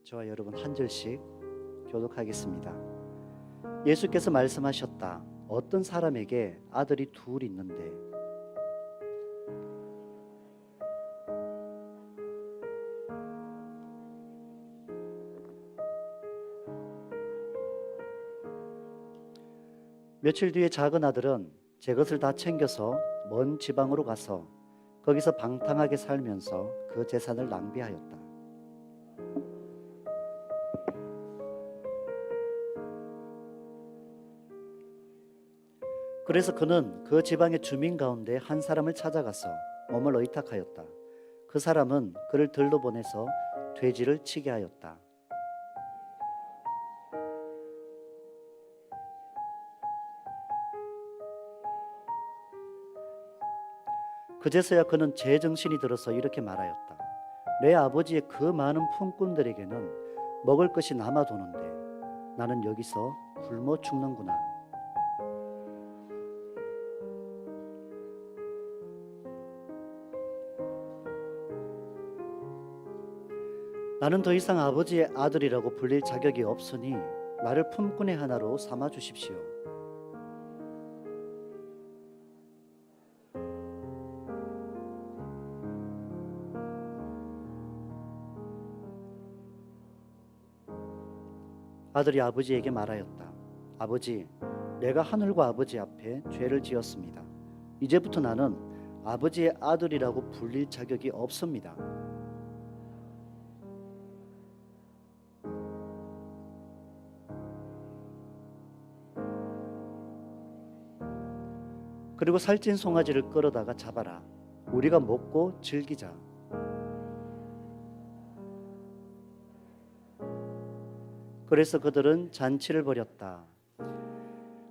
저와 여러분 한 절씩 교독하겠습니다. 예수께서 말씀하셨다. 어떤 사람에게 아들이 둘 있는데 며칠 뒤에 작은 아들은 제 것을 다 챙겨서 먼 지방으로 가서 거기서 방탕하게 살면서 그 재산을 낭비하였다. 그래서 그는 그 지방의 주민 가운데 한 사람을 찾아가서 몸을 의탁하였다. 그 사람은 그를 들로 보내서 돼지를 치게 하였다. 그제서야 그는 제정신이 들어서 이렇게 말하였다. 내 아버지의 그 많은 품꾼들에게는 먹을 것이 남아도는데 나는 여기서 굶어 죽는구나. 나는 더 이상 아버지의 아들이라고 불릴 자격이 없으니 나를 품꾼의 하나로 삼아 주십시오. 아들이 아버지에게 말하였다. 아버지, 내가 하늘과 아버지 앞에 죄를 지었습니다. 이제부터 나는 아버지의 아들이라고 불릴 자격이 없습니다. 그리고 살찐 송아지를 끌어다가 잡아라. 우리가 먹고 즐기자. 그래서 그들은 잔치를 벌였다.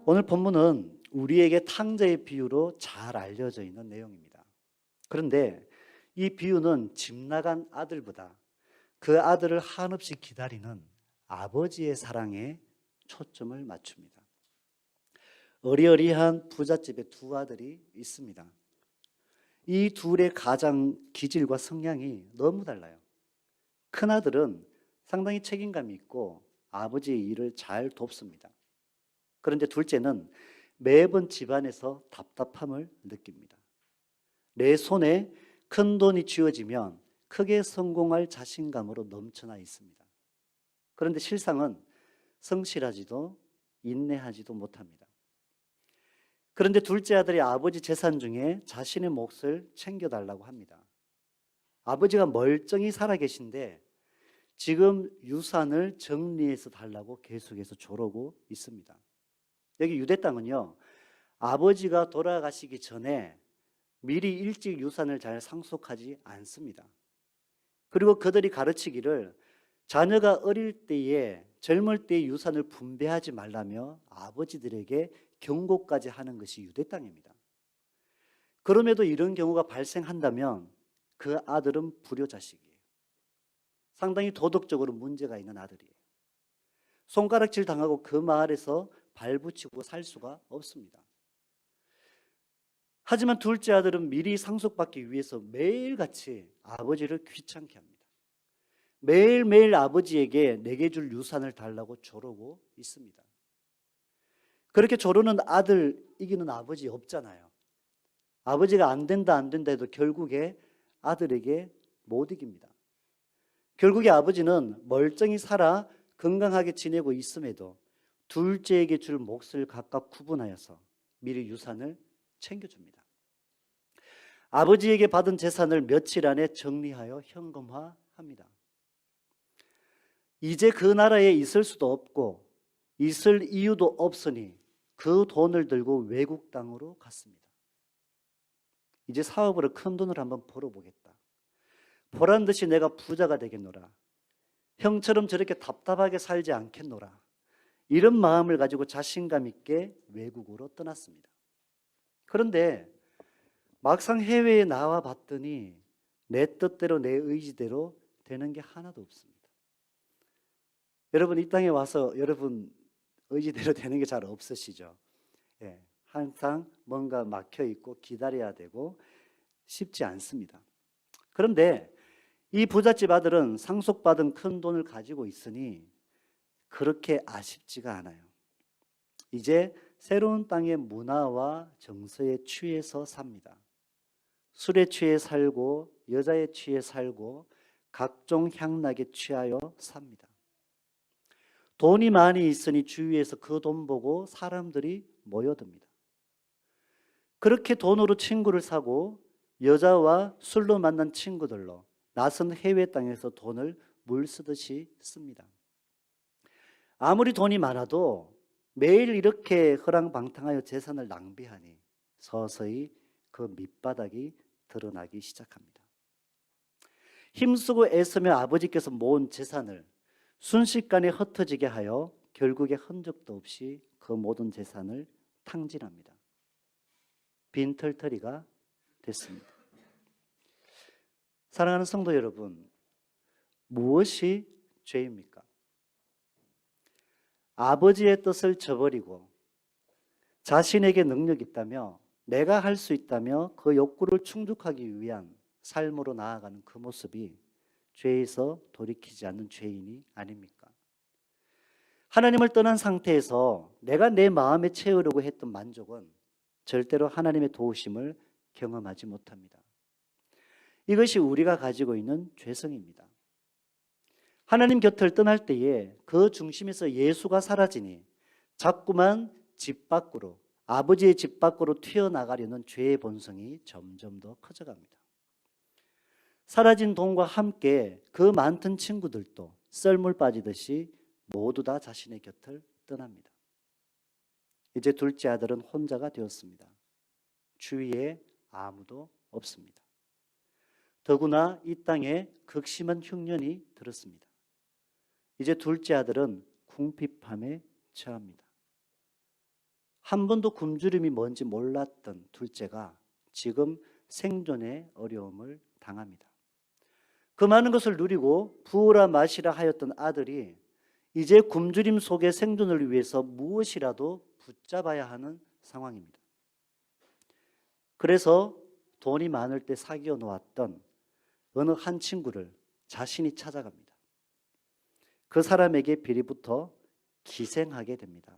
오늘 본문은 우리에게 탕자의 비유로 잘 알려져 있는 내용입니다. 그런데 이 비유는 집 나간 아들보다 그 아들을 한없이 기다리는 아버지의 사랑에 초점을 맞춥니다. 어리어리한 부잣집에 두 아들이 있습니다. 이 둘의 가장 기질과 성향이 너무 달라요. 큰 아들은 상당히 책임감이 있고 아버지의 일을 잘 돕습니다. 그런데 둘째는 매번 집안에서 답답함을 느낍니다. 내 손에 큰 돈이 쥐어지면 크게 성공할 자신감으로 넘쳐나 있습니다. 그런데 실상은 성실하지도 인내하지도 못합니다. 그런데 둘째 아들이 아버지 재산 중에 자신의 몫을 챙겨달라고 합니다. 아버지가 멀쩡히 살아계신데 지금 유산을 정리해서 달라고 계속해서 조르고 있습니다. 여기 유대 땅은요, 아버지가 돌아가시기 전에 미리 일찍 유산을 잘 상속하지 않습니다. 그리고 그들이 가르치기를 자녀가 어릴 때에 젊을 때의 유산을 분배하지 말라며 아버지들에게 경고까지 하는 것이 유대 땅입니다. 그럼에도 이런 경우가 발생한다면 그 아들은 불효자식이에요. 상당히 도덕적으로 문제가 있는 아들이에요. 손가락질 당하고 그 마을에서 발붙이고 살 수가 없습니다. 하지만 둘째 아들은 미리 상속받기 위해서 매일같이 아버지를 귀찮게 합니다. 매일매일 아버지에게 내게 줄 유산을 달라고 조르고 있습니다. 그렇게 조르는 아들 이기는 아버지 없잖아요. 아버지가 안 된다 해도 결국에 아들에게 못 이깁니다. 결국에 아버지는 멀쩡히 살아 건강하게 지내고 있음에도 둘째에게 줄 몫을 각각 구분하여서 미리 유산을 챙겨줍니다. 아버지에게 받은 재산을 며칠 안에 정리하여 현금화합니다. 이제 그 나라에 있을 수도 없고 있을 이유도 없으니 그 돈을 들고 외국 땅으로 갔습니다. 이제 사업으로 큰 돈을 한번 벌어보겠다. 보란 듯이 내가 부자가 되겠노라. 형처럼 저렇게 답답하게 살지 않겠노라. 이런 마음을 가지고 자신감 있게 외국으로 떠났습니다. 그런데 막상 해외에 나와 봤더니 내 뜻대로 내 의지대로 되는 게 하나도 없습니다. 여러분 이 땅에 와서 여러분 의지대로 되는 게 잘 없으시죠? 예, 항상 뭔가 막혀 있고 기다려야 되고 쉽지 않습니다. 그런데 이 부잣집 아들은 상속받은 큰 돈을 가지고 있으니 그렇게 아쉽지가 않아요. 이제 새로운 땅의 문화와 정서에 취해서 삽니다. 술에 취해 살고 여자에 취해 살고 각종 향락에 취하여 삽니다. 돈이 많이 있으니 주위에서 그 돈 보고 사람들이 모여듭니다. 그렇게 돈으로 친구를 사고 여자와 술로 만난 친구들로 낯선 해외 땅에서 돈을 물쓰듯이 씁니다. 아무리 돈이 많아도 매일 이렇게 허랑방탕하여 재산을 낭비하니 서서히 그 밑바닥이 드러나기 시작합니다. 힘쓰고 애쓰며 아버지께서 모은 재산을 순식간에 흩어지게 하여 결국에 흔적도 없이 그 모든 재산을 탕진합니다. 빈털터리가 됐습니다. 사랑하는 성도 여러분, 무엇이 죄입니까? 아버지의 뜻을 저버리고 자신에게 능력이 있다며 내가 할 수 있다며 그 욕구를 충족하기 위한 삶으로 나아가는 그 모습이 죄에서 돌이키지 않는 죄인이 아닙니까? 하나님을 떠난 상태에서 내가 내 마음에 채우려고 했던 만족은 절대로 하나님의 도우심을 경험하지 못합니다. 이것이 우리가 가지고 있는 죄성입니다. 하나님 곁을 떠날 때에 그 중심에서 예수가 사라지니 자꾸만 집 밖으로, 아버지의 집 밖으로 튀어나가려는 죄의 본성이 점점 더 커져갑니다. 사라진 돈과 함께 그 많던 친구들도 썰물 빠지듯이 모두 다 자신의 곁을 떠납니다. 이제 둘째 아들은 혼자가 되었습니다. 주위에 아무도 없습니다. 더구나 이 땅에 극심한 흉년이 들었습니다. 이제 둘째 아들은 궁핍함에 처합니다. 한 번도 굶주림이 뭔지 몰랐던 둘째가 지금 생존의 어려움을 당합니다. 그 많은 것을 누리고 부으라 마시라 하였던 아들이 이제 굶주림 속의 생존을 위해서 무엇이라도 붙잡아야 하는 상황입니다. 그래서 돈이 많을 때 사귀어 놓았던 어느 한 친구를 자신이 찾아갑니다. 그 사람에게 비리부터 기생하게 됩니다.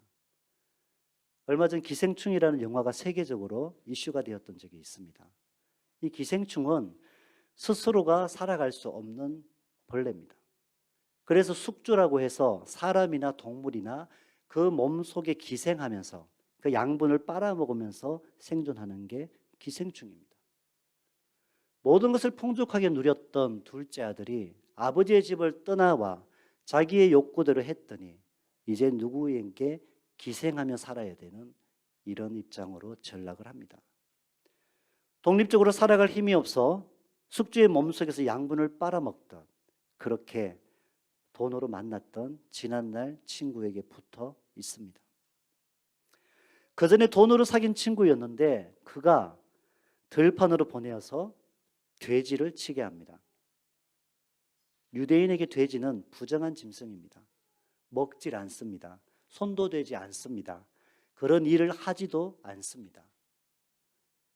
얼마 전 기생충이라는 영화가 세계적으로 이슈가 되었던 적이 있습니다. 이 기생충은 스스로가 살아갈 수 없는 벌레입니다. 그래서 숙주라고 해서 사람이나 동물이나 그 몸속에 기생하면서 그 양분을 빨아먹으면서 생존하는 게 기생충입니다. 모든 것을 풍족하게 누렸던 둘째 아들이 아버지의 집을 떠나와 자기의 욕구대로 했더니 이제 누구에게 기생하며 살아야 되는 이런 입장으로 전락을 합니다. 독립적으로 살아갈 힘이 없어 숙주의 몸속에서 양분을 빨아먹던, 그렇게 돈으로 만났던 지난날 친구에게 붙어 있습니다. 그 전에 돈으로 사귄 친구였는데 그가 들판으로 보내어서 돼지를 치게 합니다. 유대인에게 돼지는 부정한 짐승입니다. 먹질 않습니다. 손도 대지 않습니다. 그런 일을 하지도 않습니다.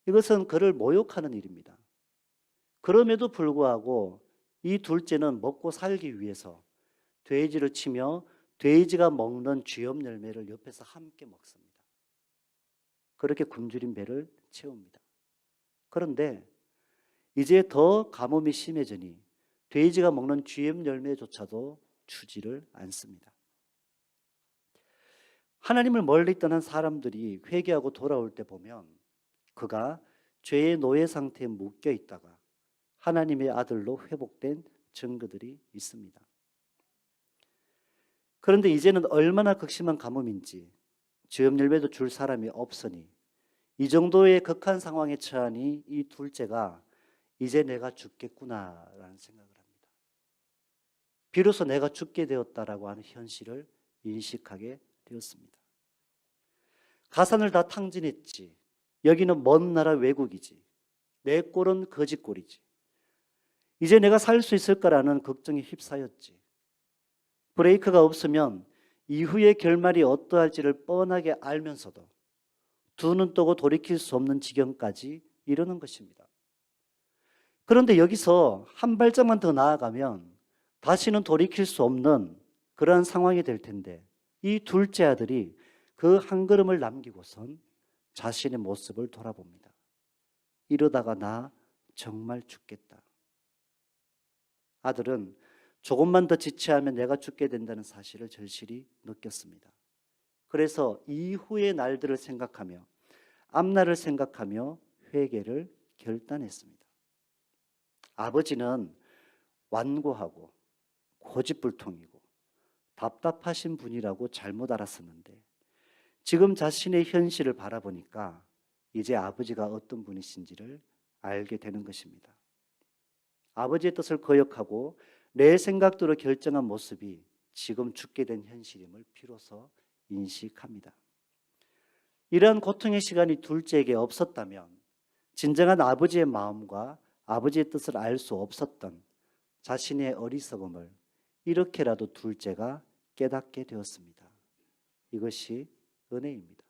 이것은 그를 모욕하는 일입니다. 그럼에도 불구하고 이 둘째는 먹고 살기 위해서 돼지를 치며 돼지가 먹는 쥐염 열매를 옆에서 함께 먹습니다. 그렇게 굶주린 배를 채웁니다. 그런데 이제 더 가뭄이 심해지니 돼지가 먹는 쥐염 열매조차도 주지를 않습니다. 하나님을 멀리 떠난 사람들이 회개하고 돌아올 때 보면 그가 죄의 노예 상태에 묶여 있다가 하나님의 아들로 회복된 증거들이 있습니다. 그런데 이제는 얼마나 극심한 가뭄인지 쥐염 열매도 줄 사람이 없으니 이 정도의 극한 상황에 처하니 이 둘째가 이제 내가 죽겠구나라는 생각을 합니다. 비로소 내가 죽게 되었다라고 하는 현실을 인식하게 되었습니다. 가산을 다 탕진했지. 여기는 먼 나라 외국이지. 내 꼴은 거지 꼴이지. 이제 내가 살 수 있을까라는 걱정에 휩싸였지. 브레이크가 없으면 이후의 결말이 어떠할지를 뻔하게 알면서도 두 눈 뜨고 돌이킬 수 없는 지경까지 이르는 것입니다. 그런데 여기서 한 발짝만 더 나아가면 다시는 돌이킬 수 없는 그러한 상황이 될 텐데 이 둘째 아들이 그 한 걸음을 남기고선 자신의 모습을 돌아봅니다. 이러다가 나 정말 죽겠다. 아들은 조금만 더 지체하면 내가 죽게 된다는 사실을 절실히 느꼈습니다. 그래서 이후의 날들을 생각하며 앞날을 생각하며 회개를 결단했습니다. 아버지는 완고하고 고집불통이고 답답하신 분이라고 잘못 알았었는데 지금 자신의 현실을 바라보니까 이제 아버지가 어떤 분이신지를 알게 되는 것입니다. 아버지의 뜻을 거역하고 내 생각대로 결정한 모습이 지금 죽게 된 현실임을 비로소 인식합니다. 이러한 고통의 시간이 둘째에게 없었다면 진정한 아버지의 마음과 아버지의 뜻을 알 수 없었던 자신의 어리석음을 이렇게라도 둘째가 깨닫게 되었습니다. 이것이 은혜입니다.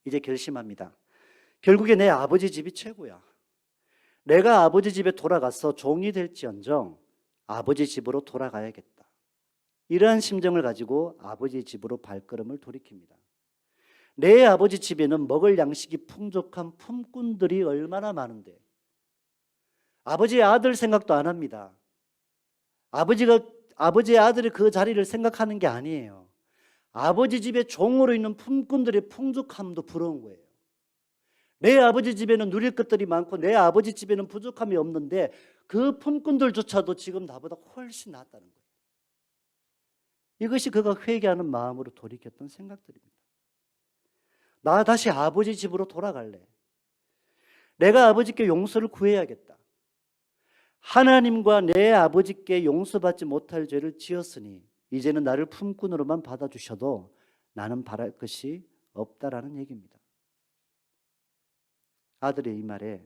이제 결심합니다. 결국에 내 아버지 집이 최고야. 내가 아버지 집에 돌아가서 종이 될지언정 아버지 집으로 돌아가야겠다. 이러한 심정을 가지고 아버지 집으로 발걸음을 돌이킵니다. 내 아버지 집에는 먹을 양식이 풍족한 품꾼들이 얼마나 많은데 아버지의 아들 생각도 안 합니다. 아버지의 아들이 그 자리를 생각하는 게 아니에요. 아버지 집에 종으로 있는 품꾼들의 풍족함도 부러운 거예요. 내 아버지 집에는 누릴 것들이 많고 내 아버지 집에는 부족함이 없는데 그 품꾼들조차도 지금 나보다 훨씬 낫다는 거예요. 이것이 그가 회개하는 마음으로 돌이켰던 생각들입니다. 나 다시 아버지 집으로 돌아갈래. 내가 아버지께 용서를 구해야겠다. 하나님과 내 아버지께 용서받지 못할 죄를 지었으니 이제는 나를 품꾼으로만 받아주셔도 나는 바랄 것이 없다라는 얘기입니다. 아들의 이 말에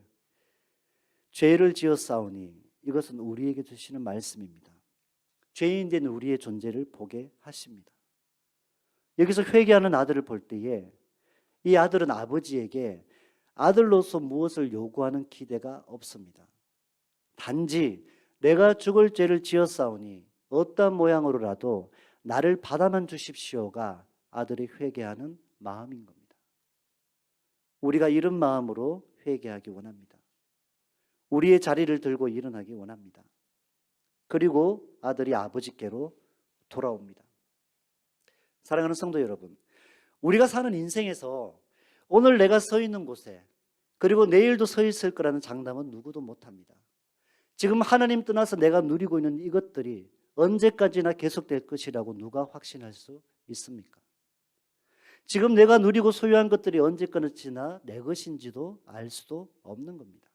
죄를 지었사오니 이것은 우리에게 주시는 말씀입니다. 죄인 된 우리의 존재를 보게 하십니다. 여기서 회개하는 아들을 볼 때에 이 아들은 아버지에게 아들로서 무엇을 요구하는 기대가 없습니다. 단지 내가 죽을 죄를 지었사오니 어떠한 모양으로라도 나를 받아만 주십시오가 아들이 회개하는 마음인 겁니다. 우리가 이런 마음으로 회개하기 원합니다. 우리의 자리를 들고 일어나기 원합니다. 그리고 아들이 아버지께로 돌아옵니다. 사랑하는 성도 여러분, 우리가 사는 인생에서 오늘 내가 서 있는 곳에 그리고 내일도 서 있을 거라는 장담은 누구도 못합니다. 지금 하나님 떠나서 내가 누리고 있는 이것들이 언제까지나 계속될 것이라고 누가 확신할 수 있습니까? 지금 내가 누리고 소유한 것들이 언제까지나 내 것인지도 알 수도 없는 겁니다.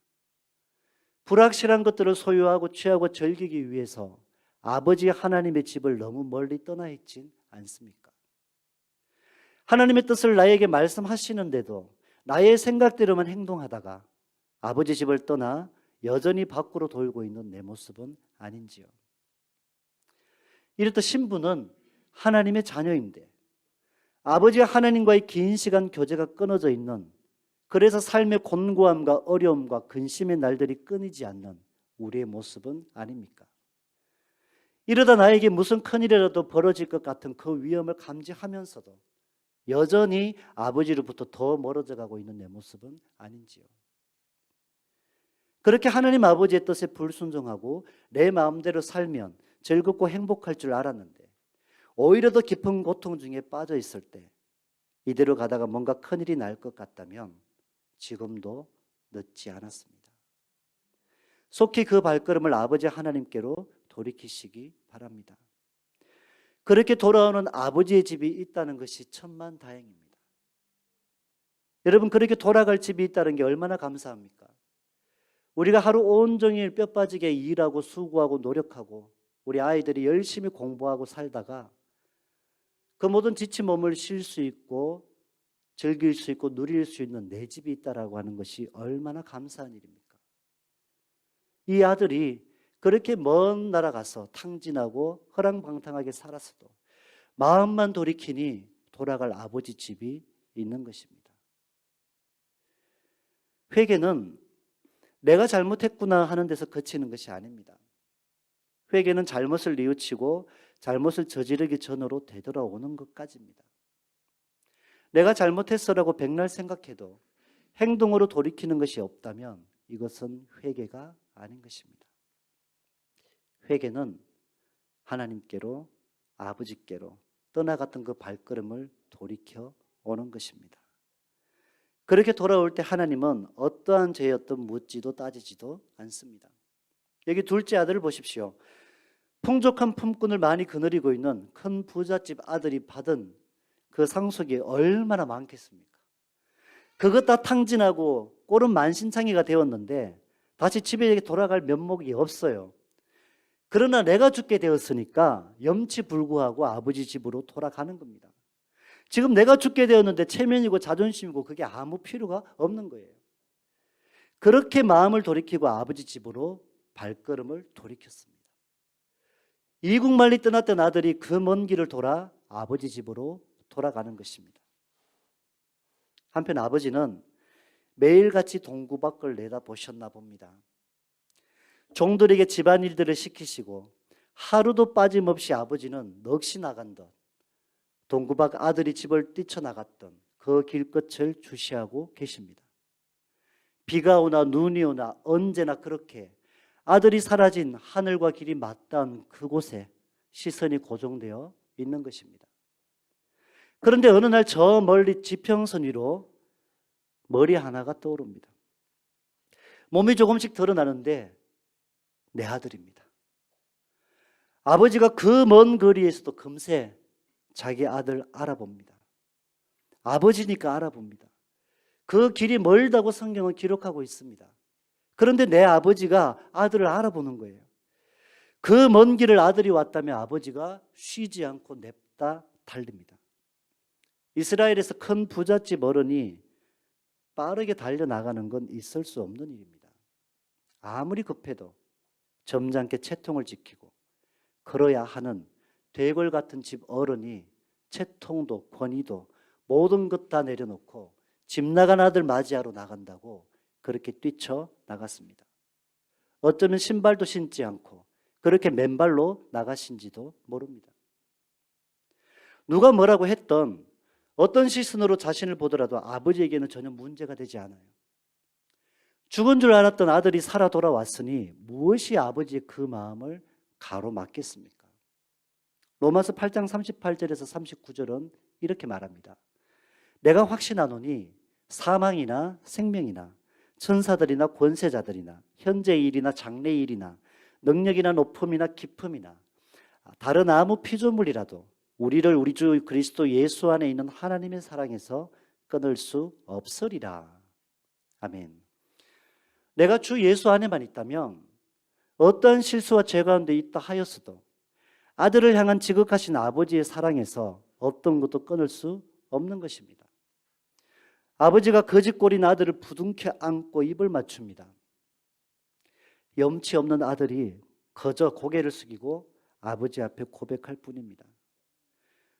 불확실한 것들을 소유하고 취하고 즐기기 위해서 아버지 하나님의 집을 너무 멀리 떠나 있진 않습니까? 하나님의 뜻을 나에게 말씀하시는데도 나의 생각대로만 행동하다가 아버지 집을 떠나 여전히 밖으로 돌고 있는 내 모습은 아닌지요? 이렇듯 신부는 하나님의 자녀인데 아버지 하나님과의 긴 시간 교제가 끊어져 있는, 그래서 삶의 곤고함과 어려움과 근심의 날들이 끊이지 않는 우리의 모습은 아닙니까? 이러다 나에게 무슨 큰일이라도 벌어질 것 같은 그 위험을 감지하면서도 여전히 아버지로부터 더 멀어져 가고 있는 내 모습은 아닌지요? 그렇게 하나님 아버지의 뜻에 불순종하고 내 마음대로 살면 즐겁고 행복할 줄 알았는데 오히려 더 깊은 고통 중에 빠져 있을 때 이대로 가다가 뭔가 큰일이 날 것 같다면 지금도 늦지 않았습니다. 속히 그 발걸음을 아버지 하나님께로 돌이키시기 바랍니다. 그렇게 돌아오는 아버지의 집이 있다는 것이 천만다행입니다. 여러분, 그렇게 돌아갈 집이 있다는 게 얼마나 감사합니까? 우리가 하루 온종일 뼈 빠지게 일하고 수고하고 노력하고 우리 아이들이 열심히 공부하고 살다가 그 모든 지친 몸을 쉴 수 있고 즐길 수 있고 누릴 수 있는 내 집이 있다라고 하는 것이 얼마나 감사한 일입니까? 이 아들이 그렇게 먼 나라 가서 탕진하고 허랑방탕하게 살았어도 마음만 돌이키니 돌아갈 아버지 집이 있는 것입니다. 회개는 내가 잘못했구나 하는 데서 그치는 것이 아닙니다. 회개는 잘못을 뉘우치고 잘못을 저지르기 전으로 되돌아오는 것까지입니다. 내가 잘못했어라고 백날 생각해도 행동으로 돌이키는 것이 없다면 이것은 회개가 아닌 것입니다. 회개는 하나님께로, 아버지께로 떠나갔던 그 발걸음을 돌이켜 오는 것입니다. 그렇게 돌아올 때 하나님은 어떠한 죄였든 묻지도 따지지도 않습니다. 여기 둘째 아들을 보십시오. 풍족한 품꾼을 많이 거느리고 있는 큰 부잣집 아들이 받은 그 상속이 얼마나 많겠습니까? 그것 다 탕진하고 꼴은 만신창이가 되었는데 다시 집에 돌아갈 면목이 없어요. 그러나 내가 죽게 되었으니까 염치불구하고 아버지 집으로 돌아가는 겁니다. 지금 내가 죽게 되었는데 체면이고 자존심이고 그게 아무 필요가 없는 거예요. 그렇게 마음을 돌이키고 아버지 집으로 발걸음을 돌이켰습니다. 이국만리 떠났던 아들이 그 먼 길을 돌아 아버지 집으로 돌아가는 것입니다. 한편 아버지는 매일같이 동구밖을 내다보셨나 봅니다. 종들에게 집안일들을 시키시고 하루도 빠짐없이 아버지는 넋이 나간 듯 동구밖 아들이 집을 뛰쳐나갔던 그 길끝을 주시하고 계십니다. 비가 오나 눈이 오나 언제나 그렇게 아들이 사라진 하늘과 길이 맞닿은 그곳에 시선이 고정되어 있는 것입니다. 그런데 어느 날 저 멀리 지평선 위로 머리 하나가 떠오릅니다. 몸이 조금씩 드러나는데 내 아들입니다. 아버지가 그 먼 거리에서도 금세 자기 아들 알아봅니다. 아버지니까 알아봅니다. 그 길이 멀다고 성경은 기록하고 있습니다. 그런데 내 아버지가 아들을 알아보는 거예요. 그 먼 길을 아들이 왔다면 아버지가 쉬지 않고 냅다 달립니다. 이스라엘에서 큰 부잣집 어른이 빠르게 달려나가는 건 있을 수 없는 일입니다. 아무리 급해도 점잖게 채통을 지키고 걸어야 하는 대궐 같은 집 어른이 채통도 권위도 모든 것 다 내려놓고 집 나간 아들 맞이하러 나간다고 그렇게 뛰쳐나갔습니다. 어쩌면 신발도 신지 않고 그렇게 맨발로 나가신지도 모릅니다. 누가 뭐라고 했던 어떤 시선으로 자신을 보더라도 아버지에게는 전혀 문제가 되지 않아요. 죽은 줄 알았던 아들이 살아 돌아왔으니 무엇이 아버지의 그 마음을 가로막겠습니까? 로마서 8장 38절에서 39절은 이렇게 말합니다. 내가 확신하노니 사망이나 생명이나 천사들이나 권세자들이나 현재의 일이나 장래의 일이나 능력이나 높음이나 깊음이나 다른 아무 피조물이라도 우리를 우리 주 그리스도 예수 안에 있는 하나님의 사랑에서 끊을 수 없으리라. 아멘. 내가 주 예수 안에만 있다면 어떠한 실수와 죄 가운데 있다 하였어도 아들을 향한 지극하신 아버지의 사랑에서 어떤 것도 끊을 수 없는 것입니다. 아버지가 거짓골인 아들을 부둥켜 안고 입을 맞춥니다. 염치 없는 아들이 거저 고개를 숙이고 아버지 앞에 고백할 뿐입니다.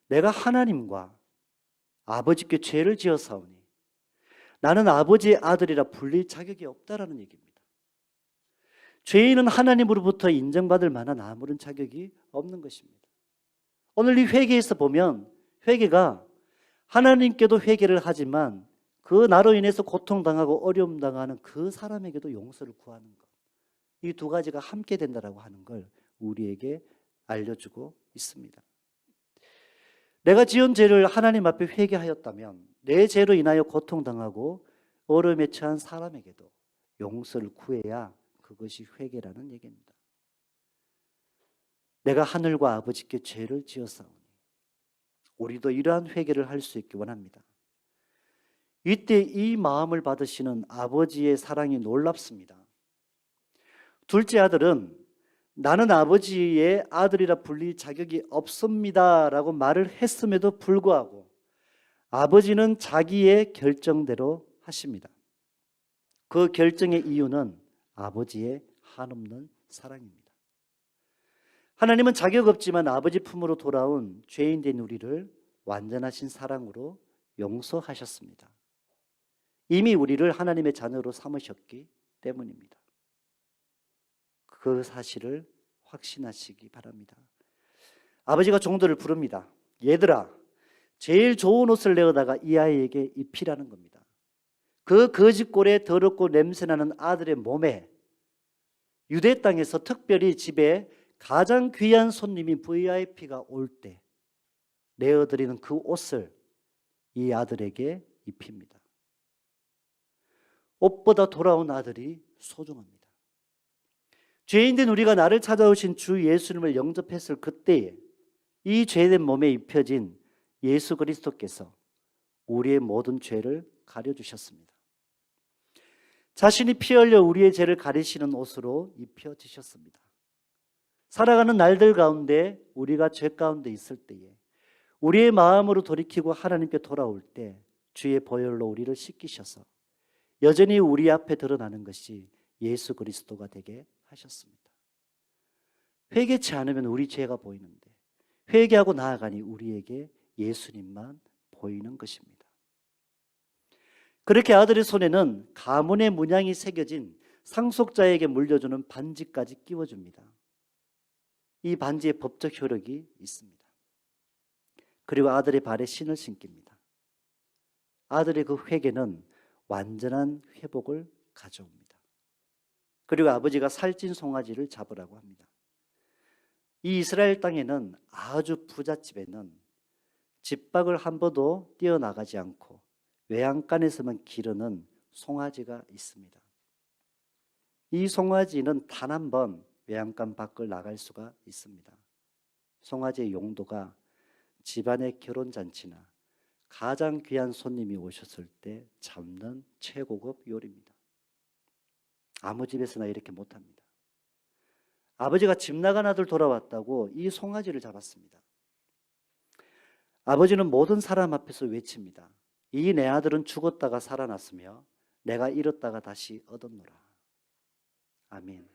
내가 하나님과 아버지께 죄를 지었사오니 나는 아버지의 아들이라 불릴 자격이 없다라는 얘기입니다. 죄인은 하나님으로부터 인정받을 만한 아무런 자격이 없는 것입니다. 오늘 이 회개에서 보면 회개가 하나님께도 회개를 하지만 그 나로 인해서 고통당하고 어려움 당하는 그 사람에게도 용서를 구하는 것, 이 두 가지가 함께 된다라고 하는 걸 우리에게 알려주고 있습니다. 내가 지은 죄를 하나님 앞에 회개하였다면 내 죄로 인하여 고통당하고 어려움에 처한 사람에게도 용서를 구해야 그것이 회개라는 얘기입니다. 내가 하늘과 아버지께 죄를 지었사오니 우리도 이러한 회개를 할 수 있기 원합니다. 이때 이 마음을 받으시는 아버지의 사랑이 놀랍습니다. 둘째 아들은 나는 아버지의 아들이라 불릴 자격이 없습니다 라고 말을 했음에도 불구하고 아버지는 자기의 결정대로 하십니다. 그 결정의 이유는 아버지의 한없는 사랑입니다. 하나님은 자격 없지만 아버지 품으로 돌아온 죄인 된 우리를 완전하신 사랑으로 용서하셨습니다. 이미 우리를 하나님의 자녀로 삼으셨기 때문입니다. 그 사실을 확신하시기 바랍니다. 아버지가 종들을 부릅니다. 얘들아, 제일 좋은 옷을 내어다가 이 아이에게 입히라는 겁니다. 그 거짓골에 더럽고 냄새나는 아들의 몸에, 유대 땅에서 특별히 집에 가장 귀한 손님이 VIP가 올 때 내어드리는 그 옷을 이 아들에게 입힙니다. 옷보다 돌아온 아들이 소중합니다. 죄인된 우리가 나를 찾아오신 주 예수님을 영접했을 그때에 이 죄된 몸에 입혀진 예수 그리스도께서 우리의 모든 죄를 가려주셨습니다. 자신이 피 흘려 우리의 죄를 가리시는 옷으로 입혀지셨습니다. 살아가는 날들 가운데 우리가 죄 가운데 있을 때에 우리의 마음으로 돌이키고 하나님께 돌아올 때 주의 보혈로 우리를 씻기셔서 여전히 우리 앞에 드러나는 것이 예수 그리스도가 되게 하셨습니다. 회개치 않으면 우리 죄가 보이는데 회개하고 나아가니 우리에게 예수님만 보이는 것입니다. 그렇게 아들의 손에는 가문의 문양이 새겨진 상속자에게 물려주는 반지까지 끼워줍니다. 이 반지에 법적 효력이 있습니다. 그리고 아들의 발에 신을 신깁니다. 아들의 그 회개는 완전한 회복을 가져옵니다. 그리고 아버지가 살찐 송아지를 잡으라고 합니다. 이 이스라엘 땅에는 아주 부잣집에는 집밖을 한 번도 뛰어나가지 않고 외양간에서만 기르는 송아지가 있습니다. 이 송아지는 단 한 번 외양간 밖을 나갈 수가 있습니다. 송아지의 용도가 집안의 결혼잔치나 가장 귀한 손님이 오셨을 때 잡는 최고급 요리입니다. 아무 집에서나 이렇게 못합니다. 아버지가 집 나간 아들 돌아왔다고 이 송아지를 잡았습니다. 아버지는 모든 사람 앞에서 외칩니다. 이 내 아들은 죽었다가 살아났으며 내가 잃었다가 다시 얻었노라. 아멘.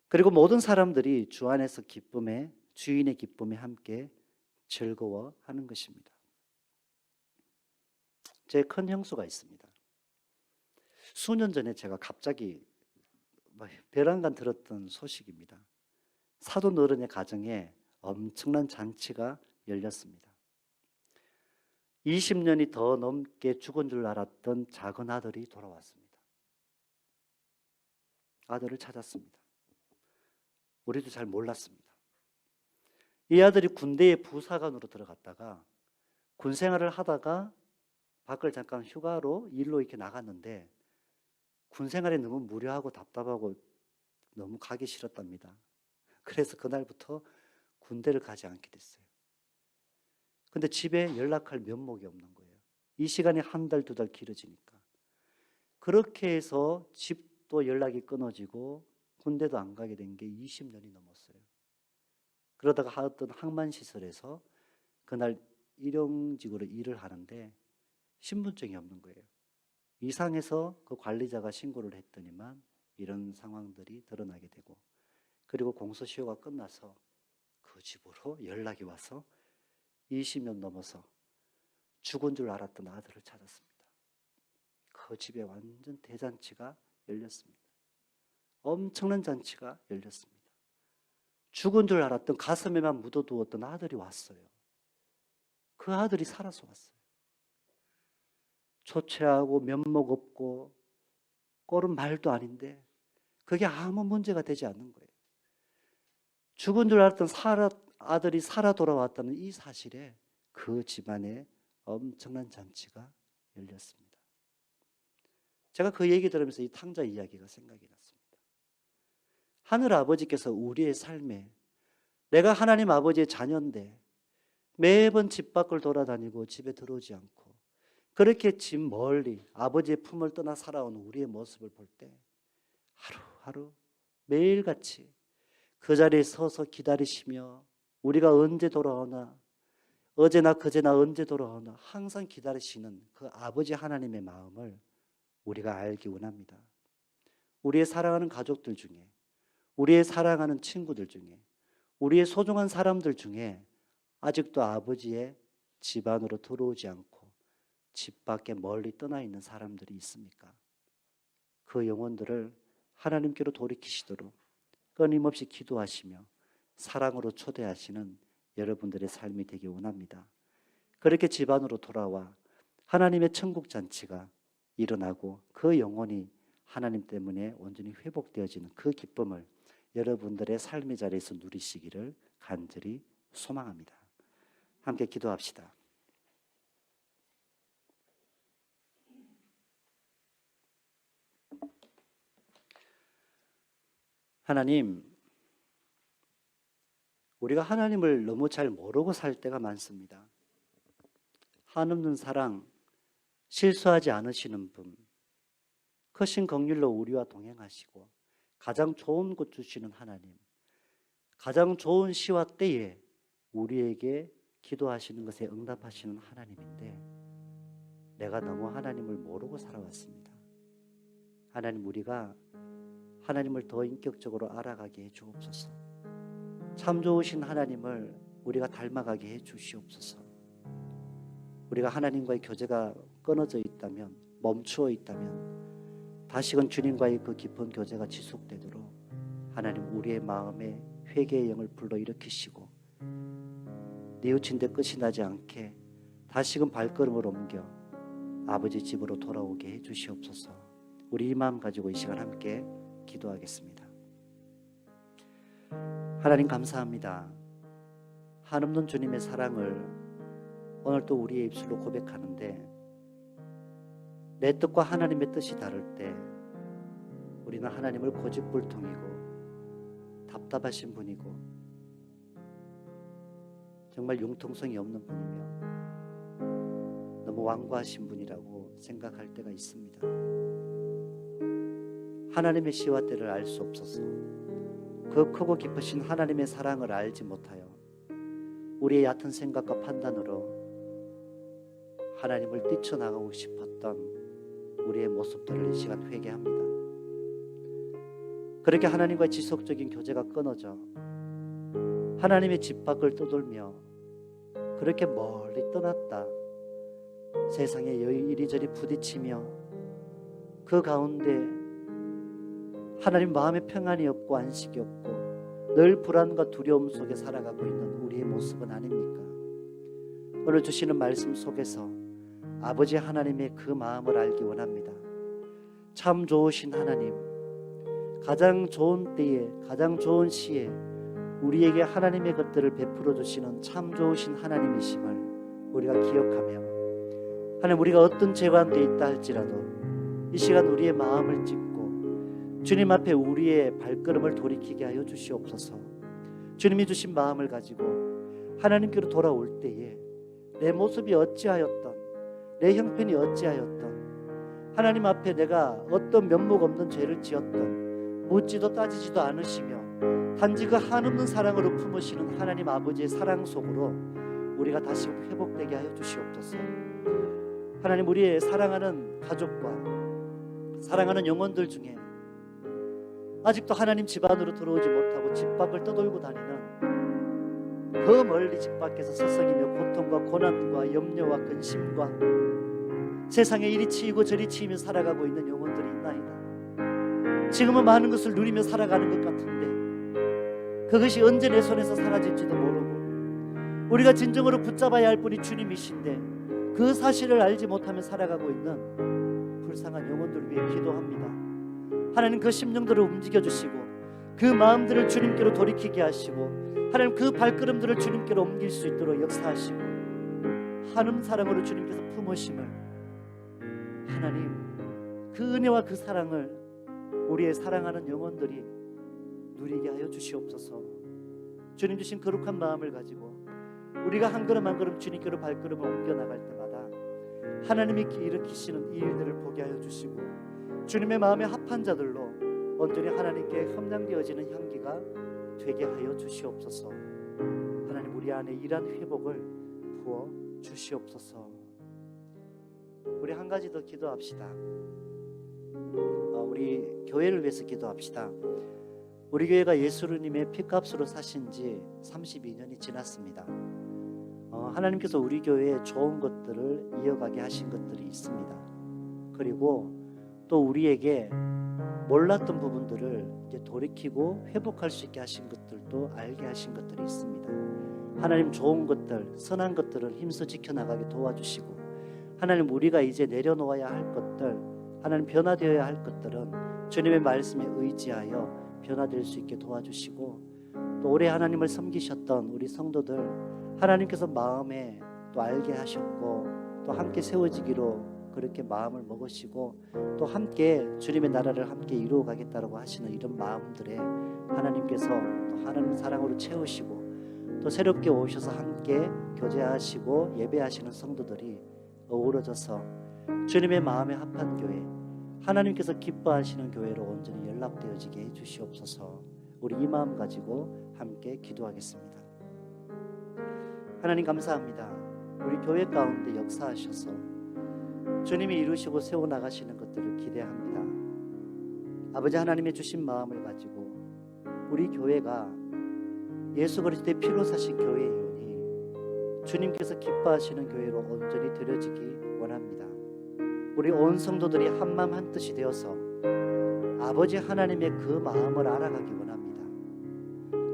그리고 모든 사람들이 주 안에서 기쁨에, 주인의 기쁨에 함께 즐거워하는 것입니다. 제 큰 형수가 있습니다. 수년 전에 제가 갑자기 벼랑간 들었던 소식입니다. 사돈 어른의 가정에 엄청난 잔치가 열렸습니다. 20년이 더 넘게 죽은 줄 알았던 작은 아들이 돌아왔습니다. 아들을 찾았습니다. 우리도 잘 몰랐습니다. 이 아들이 군대에 부사관으로 들어갔다가 군 생활을 하다가 밖을 잠깐 휴가로 일로 이렇게 나갔는데 군 생활이 너무 무료하고 답답하고 너무 가기 싫었답니다. 그래서 그날부터 군대를 가지 않게 됐어요. 근데 집에 연락할 면목이 없는 거예요. 이 시간이 한 달, 두 달 길어지니까. 그렇게 해서 집도 연락이 끊어지고 군대도 안 가게 된 게 20년이 넘었어요. 그러다가 어떤 항만시설에서 그날 일용직으로 일을 하는데 신분증이 없는 거예요. 이상해서 그 관리자가 신고를 했더니만 이런 상황들이 드러나게 되고, 그리고 공소시효가 끝나서 그 집으로 연락이 와서 20년 넘어서 죽은 줄 알았던 아들을 찾았습니다. 그 집에 완전 대잔치가 열렸습니다. 엄청난 잔치가 열렸습니다. 죽은 줄 알았던, 가슴에만 묻어두었던 아들이 왔어요. 그 아들이 살아서 왔어요. 초췌하고 면목 없고 꼴은 말도 아닌데 그게 아무 문제가 되지 않는 거예요. 죽은 줄 알았던 아들이 살아 돌아왔다는 이 사실에 그 집안에 엄청난 잔치가 열렸습니다. 제가 그 얘기 들으면서 이 탕자 이야기가 생각이 났습니다. 하늘 아버지께서 우리의 삶에, 내가 하나님 아버지의 자녀인데 매번 집 밖을 돌아다니고 집에 들어오지 않고 그렇게 집 멀리 아버지의 품을 떠나 살아온 우리의 모습을 볼 때 하루하루 매일같이 그 자리에 서서 기다리시며 우리가 언제 돌아오나, 어제나 그제나 언제 돌아오나 항상 기다리시는 그 아버지 하나님의 마음을 우리가 알기 원합니다. 우리의 사랑하는 가족들 중에, 우리의 사랑하는 친구들 중에, 우리의 소중한 사람들 중에 아직도 아버지의 집 안으로 들어오지 않고 집 밖에 멀리 떠나 있는 사람들이 있습니까? 그 영혼들을 하나님께로 돌이키시도록 끊임없이 기도하시며 사랑으로 초대하시는 여러분들의 삶이 되기 원합니다. 그렇게 집안으로 돌아와 하나님의 천국 잔치가 일어나고 그 영혼이 하나님 때문에 온전히 회복되어지는 그 기쁨을 여러분들의 삶의 자리에서 누리시기를 간절히 소망합니다. 함께 기도합시다. 하나님, 우리가 하나님을 너무 잘 모르고 살 때가 많습니다. 한없는 사랑, 실수하지 않으시는 분, 크신 긍휼로 우리와 동행하시고 가장 좋은 것 주시는 하나님, 가장 좋은 시와 때에 우리에게 기도하시는 것에 응답하시는 하나님인데 내가 너무 하나님을 모르고 살아왔습니다. 하나님, 우리가 하나님을 더 인격적으로 알아가게 해 주옵소서. 참 좋으신 하나님을 우리가 닮아가게 해 주시옵소서. 우리가 하나님과의 교제가 끊어져 있다면, 멈추어 있다면 다시금 주님과의 그 깊은 교제가 지속되도록 하나님 우리의 마음에 회개의 영을 불러일으키시고 뉘우친 데 끝이 나지 않게 다시금 발걸음을 옮겨 아버지 집으로 돌아오게 해 주시옵소서. 우리 이 마음 가지고 이 시간 함께 기도하겠습니다. 하나님 감사합니다. 한없는 주님의 사랑을 오늘 또 우리의 입술로 고백하는데 내 뜻과 하나님의 뜻이 다를 때 우리는 하나님을 고집불통이고 답답하신 분이고 정말 융통성이 없는 분이며 너무 완고하신 분이라고 생각할 때가 있습니다. 하나님의 시와 때를 알 수 없어서 그 크고 깊으신 하나님의 사랑을 알지 못하여 우리의 얕은 생각과 판단으로 하나님을 뛰쳐나가고 싶었던 우리의 모습들을 이 시간 회개합니다. 그렇게 하나님과의 지속적인 교제가 끊어져 하나님의 집 밖을 떠돌며 그렇게 멀리 떠났다 세상에 이리저리 부딪히며 그 가운데 하나님 마음에 평안이 없고 안식이 없고 늘 불안과 두려움 속에 살아가고 있는 우리의 모습은 아닙니까? 오늘 주시는 말씀 속에서 아버지 하나님의 그 마음을 알기 원합니다. 참 좋으신 하나님, 가장 좋은 때에 가장 좋은 시에 우리에게 하나님의 것들을 베풀어 주시는 참 좋으신 하나님이심을 우리가 기억하며 하나님, 우리가 어떤 재관되어 있다 할지라도 이 시간 우리의 마음을 찢고 주님 앞에 우리의 발걸음을 돌이키게 하여 주시옵소서. 주님이 주신 마음을 가지고 하나님께로 돌아올 때에 내 모습이 어찌하였던, 내 형편이 어찌하였던, 하나님 앞에 내가 어떤 면목 없는 죄를 지었던 묻지도 따지지도 않으시며 단지 그 한없는 사랑으로 품으시는 하나님 아버지의 사랑 속으로 우리가 다시 회복되게 하여 주시옵소서. 하나님, 우리의 사랑하는 가족과 사랑하는 영혼들 중에 아직도 하나님 집 안으로 들어오지 못하고 집 밖을 떠돌고 다니는 그 멀리 집 밖에서 서성이며 고통과 고난과 염려와 근심과 세상에 이리 치이고 저리 치이며 살아가고 있는 영혼들이 있나이다. 지금은 많은 것을 누리며 살아가는 것 같은데 그것이 언제 내 손에서 사라질지도 모르고 우리가 진정으로 붙잡아야 할 분이 주님이신데 그 사실을 알지 못하며 살아가고 있는 불쌍한 영혼들을 위해 기도합니다. 하나님, 그 심령들을 움직여 주시고 그 마음들을 주님께로 돌이키게 하시고 하나님, 그 발걸음들을 주님께로 옮길 수 있도록 역사하시고 한음 사랑으로 주님께서 품으심을 하나님, 그 은혜와 그 사랑을 우리의 사랑하는 영혼들이 누리게 하여 주시옵소서. 주님 주신 거룩한 마음을 가지고 우리가 한 걸음 한 걸음 주님께로 발걸음을 옮겨나갈 때마다 하나님이 일으키시는 이 일들을 보게 하여 주시고 주님의 마음에 합한 자들로 온전히 하나님께 흠량되어지는 향기가 되게 하여 주시옵소서. 하나님, 우리 안에 이러한 회복을 부어 주시옵소서. 우리 한 가지 더 기도합시다. 우리 교회를 위해서 기도합시다. 우리 교회가 예수님의 피값으로 사신 지 32년이 지났습니다. 하나님께서 우리 교회에 좋은 것들을 이어가게 하신 것들이 있습니다. 그리고 또 우리에게 몰랐던 부분들을 이제 돌이키고 회복할 수 있게 하신 것들도 알게 하신 것들이 있습니다. 하나님 좋은 것들, 선한 것들을 힘써 지켜나가게 도와주시고, 하나님 우리가 이제 내려놓아야 할 것들, 하나님 변화되어야 할 것들은 주님의 말씀에 의지하여 변화될 수 있게 도와주시고, 또 오래 하나님을 섬기셨던 우리 성도들 하나님께서 마음에 또 알게 하셨고 또 함께 세워지기로 그렇게 마음을 먹으시고 또 함께 주님의 나라를 함께 이루어가겠다고 하시는 이런 마음들에 하나님께서 또 하나님 사랑으로 채우시고 또 새롭게 오셔서 함께 교제하시고 예배하시는 성도들이 어우러져서 주님의 마음에 합한 교회, 하나님께서 기뻐하시는 교회로 온전히 연락되어지게 해주시옵소서. 우리 이 마음 가지고 함께 기도하겠습니다. 하나님 감사합니다. 우리 교회 가운데 역사하셔서 주님이 이루시고 세워나가시는 것들을 기대합니다. 아버지 하나님의 주신 마음을 가지고 우리 교회가 예수 그리스도의 피로 사신 교회이오니 주님께서 기뻐하시는 교회로 온전히 드려지기 원합니다. 우리 온 성도들이 한마음 한뜻이 되어서 아버지 하나님의 그 마음을 알아가기 원합니다.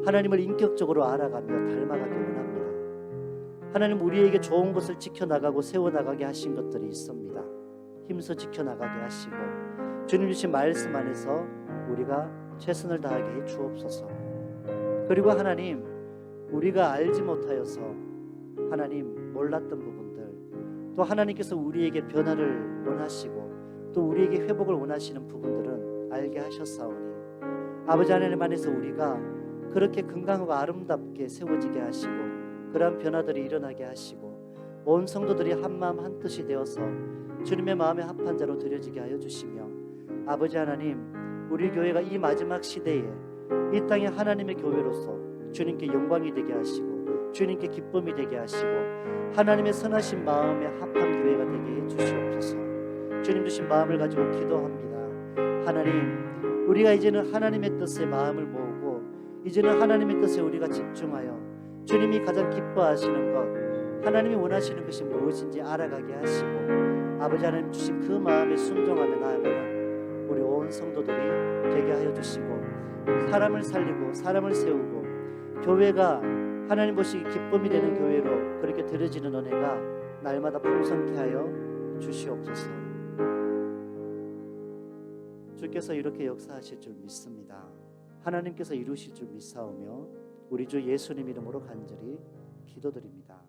하나님을 인격적으로 알아가며 닮아가기 원합니다. 하나님 우리에게 좋은 것을 지켜나가고 세워나가게 하신 것들이 있습니다. 힘써 지켜나가게 하시고 주님 주신 말씀 안에서 우리가 최선을 다하게 해 주옵소서. 그리고 하나님 우리가 알지 못하여서 하나님 몰랐던 부분들, 또 하나님께서 우리에게 변화를 원하시고 또 우리에게 회복을 원하시는 부분들은 알게 하셨사오니 아버지 하나님 안에서 우리가 그렇게 건강하고 아름답게 세워지게 하시고 그러한 변화들이 일어나게 하시고 온 성도들이 한마음 한뜻이 되어서 주님의 마음에 합한 자로 드려지게 하여 주시며 아버지 하나님 우리 교회가 이 마지막 시대에 이 땅에 하나님의 교회로서 주님께 영광이 되게 하시고 주님께 기쁨이 되게 하시고 하나님의 선하신 마음에 합한 교회가 되게 해 주시옵소서. 주님 주신 마음을 가지고 기도합니다. 하나님 우리가 이제는 하나님의 뜻에 마음을 모으고 이제는 하나님의 뜻에 우리가 집중하여 주님이 가장 기뻐하시는 것, 하나님이 원하시는 것이 무엇인지 알아가게 하시고 아버지 하나님 주신 그 마음에 순종하며 나아가는 우리 온 성도들이 되게 하여 주시고 사람을 살리고 사람을 세우고 교회가 하나님 보시기 기쁨이 되는 교회로 그렇게 드려지는 은혜가 날마다 풍성케 하여 주시옵소서. 주께서 이렇게 역사하실 줄 믿습니다. 하나님께서 이루실 줄 믿사오며 우리 주 예수님 이름으로 간절히 기도드립니다.